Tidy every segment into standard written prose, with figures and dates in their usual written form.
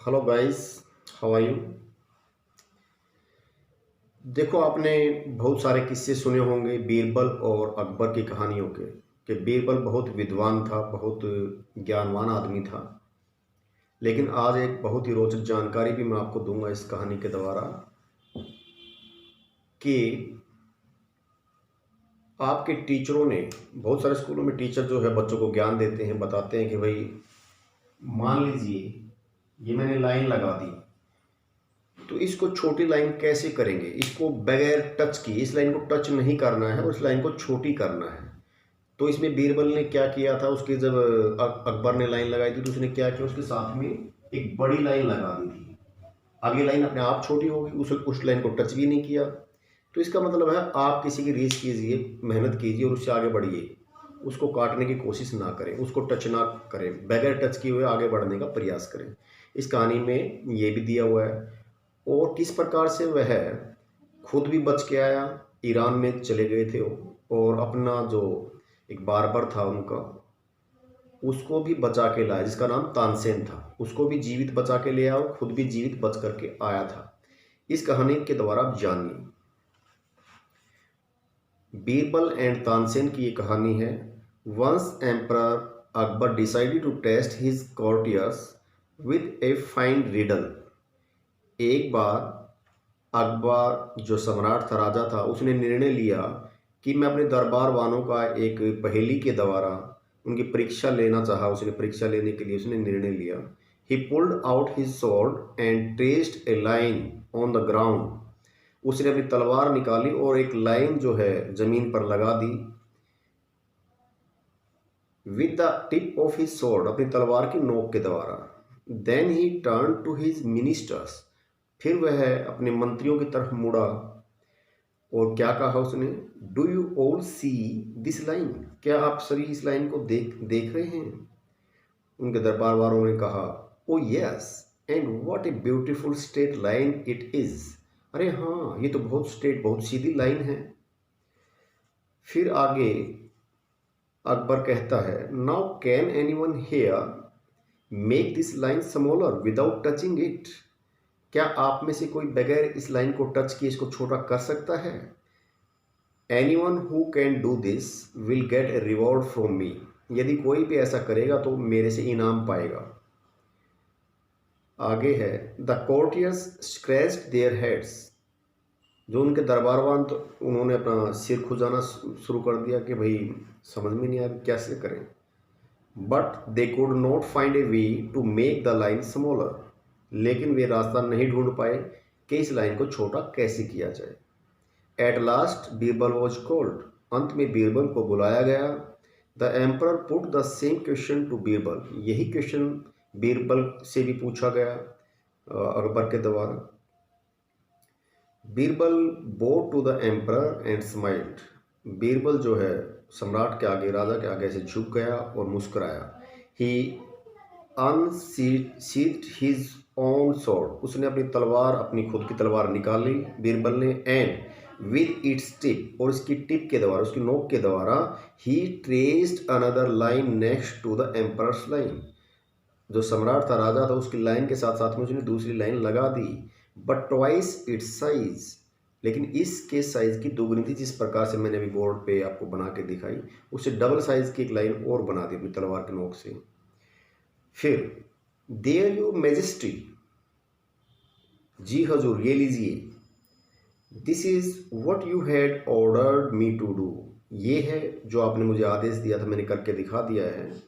Hello guys, how are you. देखो, आपने बहुत सारे किस्से सुने होंगे बीरबल और अकबर की कहानियों के कि बीरबल बहुत विद्वान था, बहुत ज्ञानवान आदमी था। लेकिन आज एक बहुत ही रोचक जानकारी भी मैं आपको दूंगा इस कहानी के द्वारा कि आपके टीचरों ने, बहुत सारे स्कूलों में टीचर जो है बच्चों को ज्ञान देते हैं, बताते हैं कि भाई मान लीजिए ये मैंने लाइन लगा दी, तो इसको छोटी लाइन कैसे करेंगे, इसको बगैर टच किए इस लाइन को टच नहीं करना है और इस लाइन को छोटी करना है। तो इसमें बीरबल ने क्या किया था, उसके जब अकबर ने लाइन लगाई थी तो उसने क्या किया, उसके साथ में एक बड़ी लाइन लगा दी थी। अब ये लाइन अपने आप छोटी होगी, उस लाइन को टच भी नहीं किया। तो इसका मतलब है आप किसी की रीस कीजिए, मेहनत कीजिए और उससे आगे बढ़िए, उसको काटने की कोशिश ना करें, उसको टच ना करें, बगैर टच किए हुए आगे बढ़ने का प्रयास करें। इस कहानी में ये भी दिया हुआ है। और किस प्रकार से वह खुद भी बच के आया, ईरान में चले गए थे और अपना जो एक बार्बर था उनका, उसको भी बचा के लाया, जिसका नाम तानसेन था, उसको भी जीवित बचा के ले आया और खुद भी जीवित बच करके आया था। इस कहानी के द्वारा आप जानिए बीरबल एंड तानसेन की ये कहानी है। Once emperor Akbar decided to test his courtiers with a fine riddle. एक बार अकबर जो सम्राट था, राजा था, उसने निर्णय लिया कि मैं अपने दरबार वालों का एक पहेली के द्वारा उनकी परीक्षा लेना चाहा। उसने परीक्षा लेने के लिए उसने निर्णय लिया। ही pulled out his sword and traced A line on the ground. उसने अपनी तलवार निकाली और एक लाइन जो है जमीन पर लगा दी। With the tip of his sword, अपनी तलवार की नोक के द्वारा। Then he turn to his ministers, फिर वह अपने मंत्रियों की तरफ मुड़ा और क्या कहा उसने, do you all see this line, क्या आप सभी इस लाइन को देख रहे हैं। उनके दरबार वालों ने कहा, ओ yes, and what a beautiful straight line it is. अरे हाँ, ये तो बहुत स्ट्रेट, बहुत सीधी लाइन है। फिर आगे अकबर कहता है, now can anyone here make this line smaller without touching it. क्या आप में से कोई बगैर इस लाइन को टच किए इसको छोटा कर सकता है। Anyone who can do this will get A reward from me. यदि कोई भी ऐसा करेगा तो मेरे से इनाम पाएगा। आगे है, the courtiers scratched their heads. जो उनके दरबारवान, तो उन्होंने अपना सिर खुजाना शुरू कर दिया कि भाई समझ में नहीं आया कैसे करें। But they could not find a way to make the line smaller. लेकिन वे रास्ता नहीं ढूंढ पाए कि इस लाइन को छोटा कैसे किया जाए। At last Birbal was called. अंत में बीरबल को बुलाया गया। The emperor put the same question to Birbal. यही क्वेश्चन बीरबल से भी पूछा गया अकबर के द्वारा। Birbal bowed to the emperor and smiled. Birbal जो है सम्राट के आगे, राजा के आगे से झुक गया और मुस्कुराया। ही अनशीथ्ड हिज ओन स्वॉर्ड। उसने अपनी तलवार, अपनी खुद की तलवार निकाली बीरबल ने। एंड विद इट्स टिप, और इसकी टिप के द्वारा, उसकी नोक के द्वारा, he traced another line next to the emperor's line. जो सम्राट था, राजा था, उसकी लाइन के साथ साथ में उसने दूसरी लाइन लगा दी। बट ट्वाइस इट्स साइज, लेकिन इसके साइज की दोगुनी थी। जिस प्रकार से मैंने अभी बोर्ड पे आपको बना के दिखाई, उससे डबल साइज की एक लाइन और बना दी अपनी तलवार के नोक से। फिर देयर योर मैजेस्टी, जी हजूर ये लीजिए, this is what you had ordered me to do. ये है जो आपने मुझे आदेश दिया था, मैंने करके दिखा दिया है।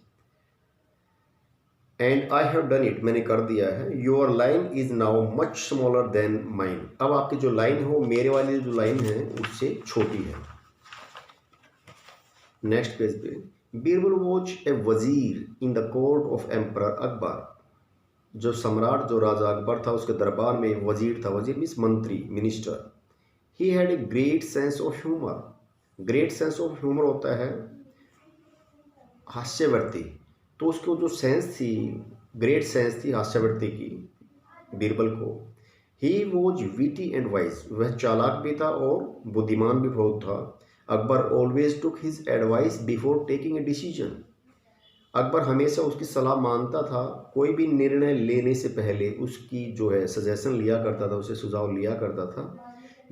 And I have done it, मैंने कर दिया है। Your line is now much smaller than mine. अब आपकी जो लाइन है वो मेरे वाली जो लाइन है उससे छोटी है। नेक्स्ट पेज पे, बीरबल वॉज ए वजीर in the court of emperor Akbar. जो सम्राट, जो राजा अकबर था, उसके दरबार में एक वजीर था। वजीर मीन्स मंत्री, minister. He had a great sense of humour. Great sense of humour होता है हास्यवृत्ति। तो उसको जो सेंस थी, ग्रेट सेंस थी हास्यवृत्ति की बीरबल को। He was witty and wise, वह चालाक भी था और बुद्धिमान भी बहुत था। Akbar always took his advice before taking a decision. Akbar हमेशा उसकी सलाह मानता था, कोई भी निर्णय लेने से पहले उसकी जो है सजेशन लिया करता था, उसे सुझाव लिया करता था।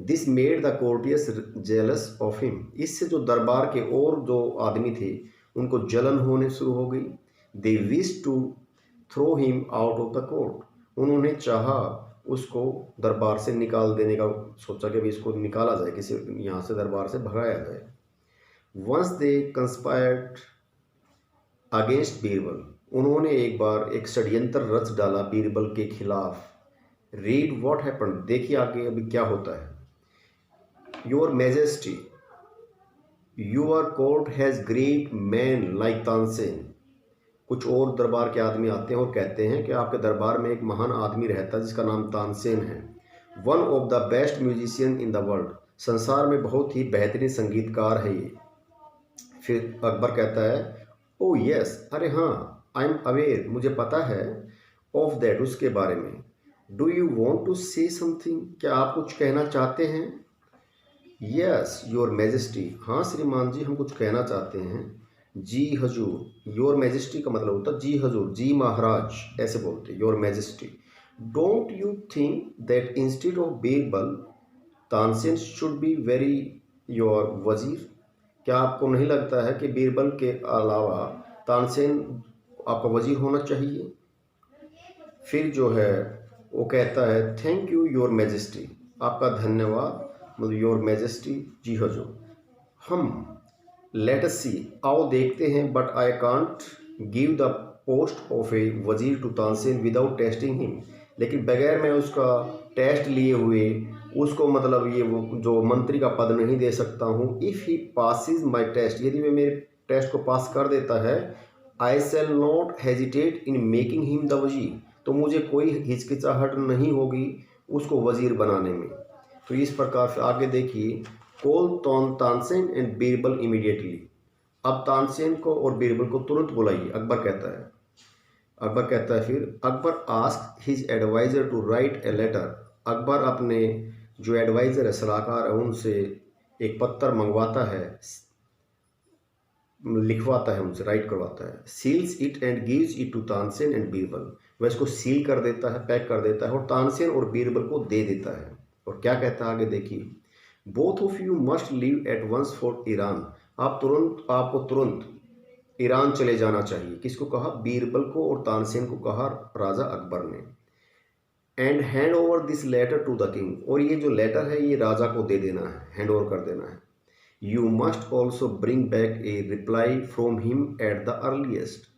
This made the courteous jealous of him. इससे जो दरबार के और जो आदमी थे उनको जलन होने शुरू हो गई। They wish to throw him out of the court. उन्होंने चाहा उसको दरबार से निकाल देने का, सोचा कि भी इसको निकाला जाए, किसी यहाँ से दरबार से भगाया जाए। Once they conspired against Birbal. उन्होंने एक बार एक षड्यंत्र रच डाला बीरबल के खिलाफ। Read what happened. देखिए आगे अभी क्या होता है। Your majesty, your court has great man like Tansen. कुछ और दरबार के आदमी आते हैं और कहते हैं कि आपके दरबार में एक महान आदमी रहता है जिसका नाम तानसेन है। One of the best musician in the world. संसार में बहुत ही बेहतरीन संगीतकार है ये। फिर अकबर कहता है, ओ यस, अरे हाँ, आई एम अवेयर, मुझे पता है, ऑफ दैट, उसके बारे में। Do you want to say something. क्या आप कुछ कहना चाहते हैं। Yes your majesty. हाँ श्रीमान जी, हम कुछ कहना चाहते हैं। जी हजूर। योर मैजेस्टी का मतलब होता है जी हजूर, जी महाराज, ऐसे बोलते your majesty. Don't you think that instead of Birbal Tansen should be very your वजीर। क्या आपको नहीं लगता है कि बीरबल के अलावा तानसेन आपका वजीर होना चाहिए। फिर जो है वो कहता है, थैंक यू योर मैजेस्टी। आपका धन्यवाद, मतलब योर मैजेस्टी, जी हजूर। हम लेट अस सी, आओ देखते हैं। But I can't give the post of a वजीर to Tansen without testing him. लेकिन बगैर मैं उसका टेस्ट लिए हुए उसको, मतलब ये वो जो मंत्री का पद नहीं दे सकता हूँ। If he passes my test, यदि वह मेरे टेस्ट को पास कर देता है, I shall not hesitate in making him the वजीर, तो मुझे कोई हिचकिचाहट नहीं होगी उसको वजीर बनाने में। तो इस प्रकार से आगे देखिए, call Tansen and Birbal immediately. अब तानसेन को और बीरबल को तुरंत बुलाइए, अकबर कहता है। फिर Akbar ask his adviser to write a letter. Akbar अपने जो एडवाइज़र है, सलाहकार है, उनसे एक पत्र मंगवाता है, लिखवाता है, उनसे राइट करवाता है। Seals it and gives it to Tansen and Birbal. वह इसको सील कर देता है, पैक कर देता है और तानसेन और बीरबल को दे देता है। और क्या कहता है आगे देखिए, both of you must leave at once for Iran. आपको तुरंत ईरान चले जाना चाहिए। किसको कहा, बीरबल को और तानसेन को कहा राजा अकबर ने। And hand over this letter to the king. और ये जो लेटर है ये राजा को दे देना है, हैंड ओवर कर देना है। You must also bring back A reply from him at the earliest.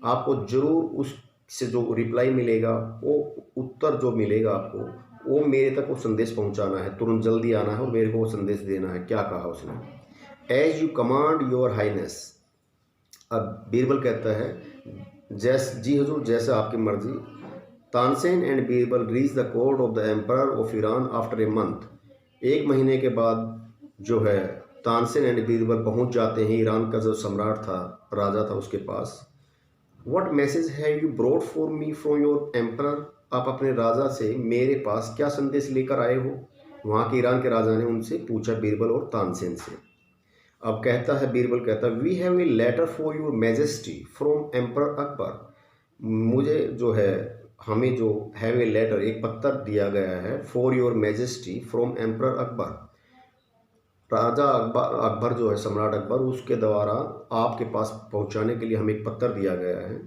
आपको जरूर उससे जो रिप्लाई मिलेगा, वो उत्तर जो मिलेगा आपको, वो मेरे तक वो संदेश पहुंचाना है, तुरंत जल्दी आना है और मेरे को वो संदेश देना है। क्या कहा उसने, as you command your highness. अब बीरबल कहता है, जी हजूर, जैसे आपकी मर्जी। Tansen and Birbal reach the court of the emperor of Iran after a month. एक महीने के बाद जो है तानसेन एंड बीरबल पहुंच जाते हैं ईरान का जो सम्राट था, राजा था, उसके पास। What message have you brought for me from your emperor. आप अपने राजा से मेरे पास क्या संदेश लेकर आए हो। वहाँ के ईरान के राजा ने उनसे पूछा, बीरबल और तानसेन से। अब कहता है, बीरबल कहता है, we have a letter for your majesty from emperor Akbar. मुझे जो है, हमें जो हैव ए लेटर, एक पत्र दिया गया है, for your majesty from emperor Akbar. राजा अकबर जो है, सम्राट अकबर, उसके द्वारा आपके पास पहुंचाने के लिए हमें एक पत्र दिया गया है।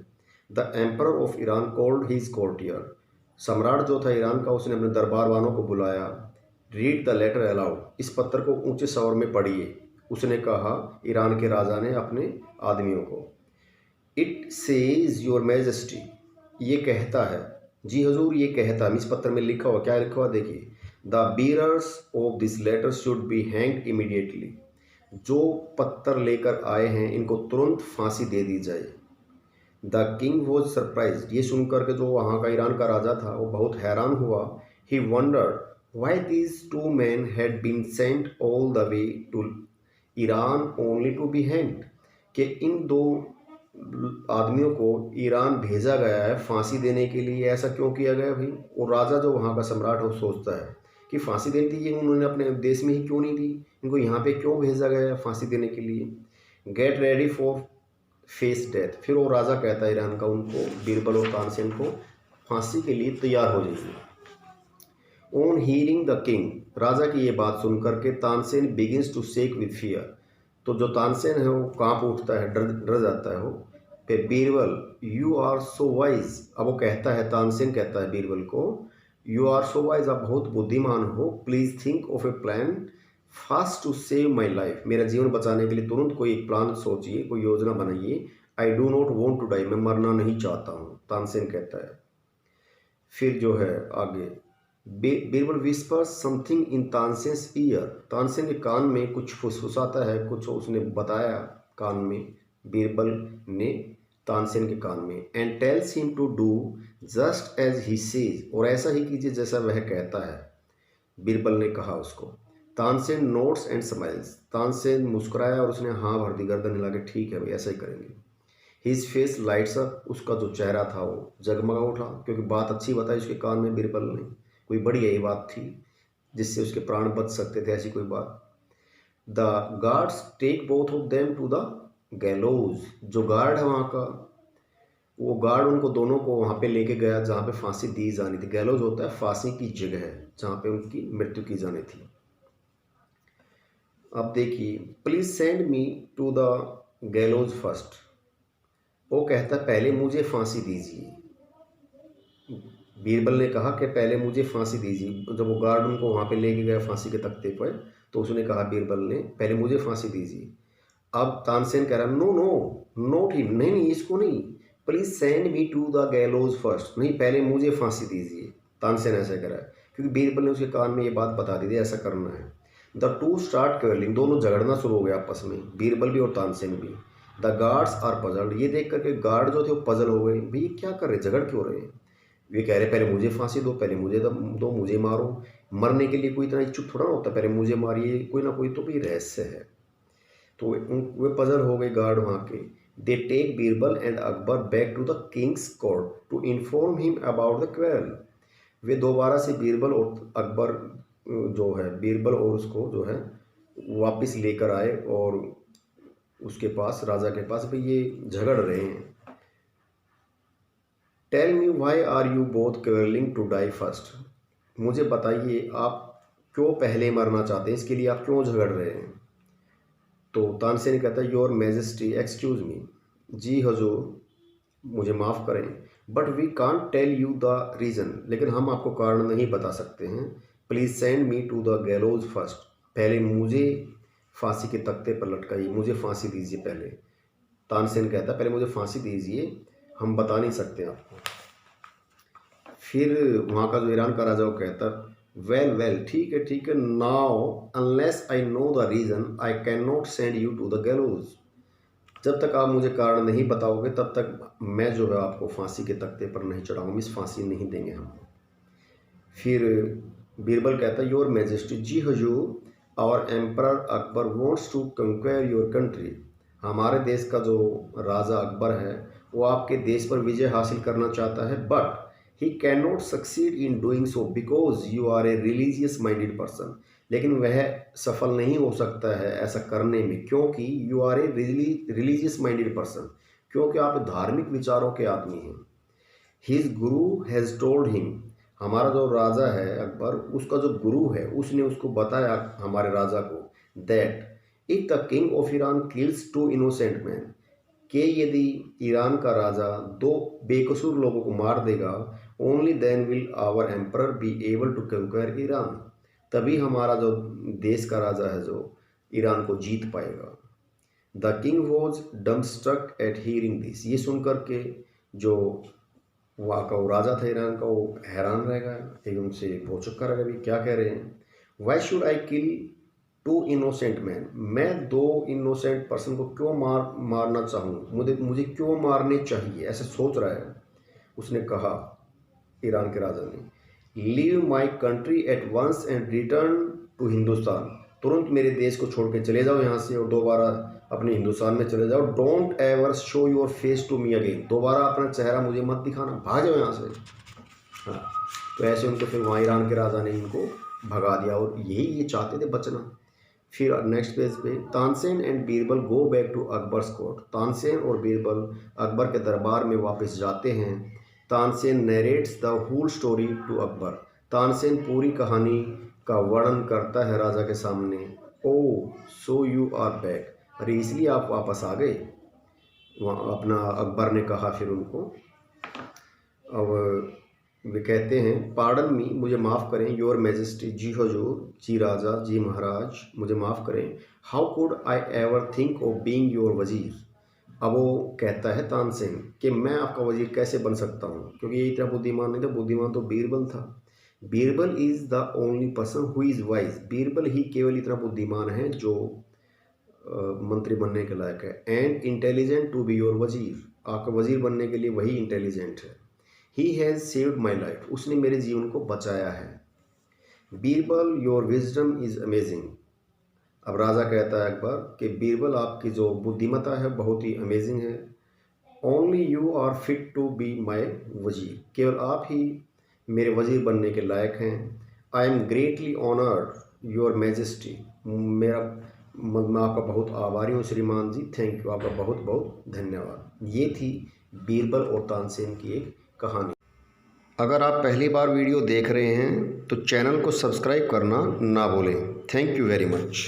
The emperor of Iran called his courtier. सम्राट जो था ईरान का, उसने अपने दरबार वालों को बुलाया। Read the letter aloud. इस पत्र को ऊंचे स्वर में पढ़िए, उसने कहा ईरान के राजा ने अपने आदमियों को। It says your majesty. ये कहता है, जी हजूर, ये कहता है। इस पत्र में लिखा हुआ, क्या लिखा हुआ देखिए, the bearers of this letter should be hanged immediately. जो पत्र लेकर आए हैं इनको तुरंत फांसी दे दी जाए। The king was surprise. ये सुनकर के जो वहाँ का ईरान का राजा था वो बहुत हैरान हुआ। He wondered why these two man had been sent all the way to Iran only to be hanged. कि इन दो आदमियों को ईरान भेजा गया है फांसी देने के लिए। ऐसा क्यों किया गया भाई। और राजा जो वहाँ का सम्राट है वो सोचता है कि फांसी देनी थी, ये उन्होंने अपने देश में ही क्यों नहीं दी, इनको यहाँ पे क्यों भेजा गया है फांसी देने के लिए। Get ready for face death. फिर वो राजा कहता है ईरान का उनको, बीरबल और तानसेन को, फांसी के लिए तैयार हो जाइए। ऑन हीयरिंग द किंग, राजा की ये बात सुन करके Tansen begins to shake with fear. तो जो तानसेन है वो कांप उठता है, डर डर जाता है वो। फिर Birbal, you are so wise, अब वो कहता है, तानसेन कहता है बीरबल को, यू आर सो वाइज, आप बहुत बुद्धिमान हो, please think of a plan fast to save my life, मेरा जीवन बचाने के लिए तुरंत कोई एक प्लान सोचिए, कोई योजना बनाइए। I do not want to die, मैं मरना नहीं चाहता हूँ, तानसेन कहता है। फिर जो है आगे, Birbal whisper something in Tansen's year, Tansen के कान में कुछ फुसफुसाता है, कुछ उसने बताया कान में, बीरबल ने तानसेन के कान में। And tells him to do just as he says, और ऐसा ही कीजिए जैसा वह कहता है, बीरबल ने कहा उसको। Tansen notes and smiles, Tansen मुस्कुराया और उसने हाँ भर दी, गर्दन हिला के, ठीक है भाई ऐसा ही करेंगे। हिज फेस लाइट्स अप, उसका जो चेहरा था वो जगमगा उठा, क्योंकि बात अच्छी बताई उसके कान में बीरबल ने, कोई बड़ी यही बात थी जिससे उसके प्राण बच सकते थे, ऐसी कोई बात। The guards take both of them to the gallows, जो गार्ड है वहाँ का, वो गार्ड उनको दोनों को वहाँ पे लेके गया जहाँ पे फांसी दी जानी थी। गैलोज होता है फांसी की जगह जहाँ पे उनकी मृत्यु की जानी थी। अब देखिए, please send me to the gallows first, वो कहता है पहले मुझे फांसी दीजिए। बीरबल ने कहा कि पहले मुझे फांसी दीजिए। जब वो गार्ड उनको वहाँ पे लेके गया फांसी के तख्ते पर, तो उसने कहा बीरबल ने, पहले मुझे फांसी दीजिए। अब तानसेन कह रहा नो नो नोट हिम, नहीं नहीं इसको नहीं, please send me to the gallows first, नहीं पहले मुझे फांसी दीजिए। तानसेन ऐसा कह रहा है क्योंकि बीरबल ने उसके कान में ये बात बता दी थी ऐसा करना है। द टू स्टार्ट क्वेलिंग, दोनों झगड़ना शुरू हो गया आपस में, बीरबल भी और तानसेन भी। द गार्ड्स आर पजल्ड, ये देख करके गार्ड जो थे वो पजल हो गए, भाई ये क्या कर रहे, झगड़ क्यों रहे हैं। वे कह रहे पहले मुझे फांसी दो, पहले मुझे दो, मुझे मारो। मरने के लिए कोई इतना इच्छुक थोड़ा ना होता, पहले मुझे मारिए, कोई ना कोई तो भी रहस्य है। तो वे पजल हो गए गार्ड वहाँ के। They take Birbal and Akbar back to the king's court to inform him about the quarrel, वे दोबारा से बीरबल और अकबर जो है, बीरबल और उसको जो है वापस लेकर आए और उसके पास, राजा के पास, भाई ये झगड़ रहे हैं। Tell me why are you both quarrelling to die first, मुझे बताइए आप क्यों पहले मरना चाहते हैं, इसके लिए आप क्यों झगड़ रहे हैं। तो तानसेन कहता है योर मैजेस्टी एक्सक्यूज़ मी, जी हजूर मुझे माफ़ करें, but we can't tell you the reason, लेकिन हम आपको कारण नहीं बता सकते हैं। Please send me to the gallows first, पहले मुझे फांसी के तख्ते पर लटकाइए, मुझे फांसी दीजिए पहले। तानसेन कहता है पहले मुझे फांसी दीजिए, हम बता नहीं सकते आपको। फिर वहाँ का जो ईरान का राजा वो कहता वेल वेल, ठीक है, now unless I know the reason I can not send you to the gallows, जब तक आप मुझे कारण नहीं बताओगे तब तक मैं जो है आपको फांसी के तख्ते पर नहीं चढ़ाऊंगा, मिस फांसी नहीं देंगे हम। फिर बीरबल कहता है योर मैजेस्टी, जी हजूर, our emperor Akbar wants to conquer your country, हमारे देश का जो राजा अकबर है वो आपके देश पर विजय हासिल करना चाहता है, but he can not succeed in doing so because you are a religious minded person, लेकिन वह सफल नहीं हो सकता है ऐसा करने में, क्योंकि you are a religious minded person, क्योंकि आप धार्मिक विचारों के आदमी हैं। His Guru has told him, हमारा जो राजा है अकबर, उसका जो गुरु है उसने उसको बताया हमारे राजा को, that if the king of Iran kills two innocent man, कि यदि ईरान का राजा दो बेकसूर लोगों को मार देगा, only then will our emperor be able to conquer Iran, तभी हमारा जो देश का राजा है जो ईरान को जीत पाएगा। The king was dumbstruck at hearing this, ये सुनकर के जो वहाँ का वो राजा था ईरान का वो हैरान रह गया, एकदम से भौचक्का रह गया, भी क्या कह रहे हैं। Why should I kill two innocent man, मैं दो इनोसेंट पर्सन को क्यों मारना चाहूँ, मुझे क्यों मारने चाहिए, ऐसे सोच रहा है। उसने कहा ईरान के राजा ने, leave my country at once and return to Hindustan, तुरंत मेरे देश को छोड़ के चले जाओ यहाँ से और दोबारा अपने हिंदुस्तान में चले जाओ। Don't ever show your face to me again, दोबारा अपना चेहरा मुझे मत दिखाना, भाग जाओ यहाँ से। हाँ, तो ऐसे उनको फिर वहाँ ईरान के राजा ने इनको भगा दिया, और यही ये चाहते थे बचना। फिर नेक्स्ट पेज पे, Tansen and Birbal go back to Akbar's court. Tansen और बीरबल अकबर के दरबार में वापस जाते हैं। Tansen narrates the whole story to Akbar. Tansen पूरी कहानी का वर्णन करता है राजा के सामने। Oh so you are back, अरे इसलिए आप वापस आ गए, वहाँ अपना अकबर ने कहा फिर उनको। अब वे कहते हैं, पार्डन मी, मुझे माफ़ करें, योर मैजेस्टी, जी हजूर, जी राजा, जी महाराज, मुझे माफ़ करें। How could I ever think of being your वज़ीर। अब वो कहता है तानसेन कि मैं आपका वज़ीर कैसे बन सकता हूँ, क्योंकि ये इतना बुद्धिमान नहीं था, बुद्धिमान तो बीरबल था। Birbal is the only person who is wise, Birbal ही केवल इतना बुद्धिमान है जो मंत्री बनने के लायक है। And intelligent to be your wazir, आपका वज़ीर बनने के लिए वही इंटेलिजेंट है। He has saved my life, उसने मेरे जीवन को बचाया है। Birbal your wisdom is amazing. अब राजा कहता है अकबर कि बीरबल आपकी जो बुद्धिमत्ता है बहुत ही अमेजिंग है। Only you are fit to be my wazir, केवल आप ही मेरे वज़ीर बनने के लायक हैं। I am greatly honoured your majesty, मैं आपका बहुत आभारी हूँ श्रीमान जी, थैंक यू, आपका बहुत बहुत धन्यवाद। ये थी बीरबल और तानसेन की एक कहानी। अगर आप पहली बार वीडियो देख रहे हैं तो चैनल को सब्सक्राइब करना ना भूलें। Thank you very much.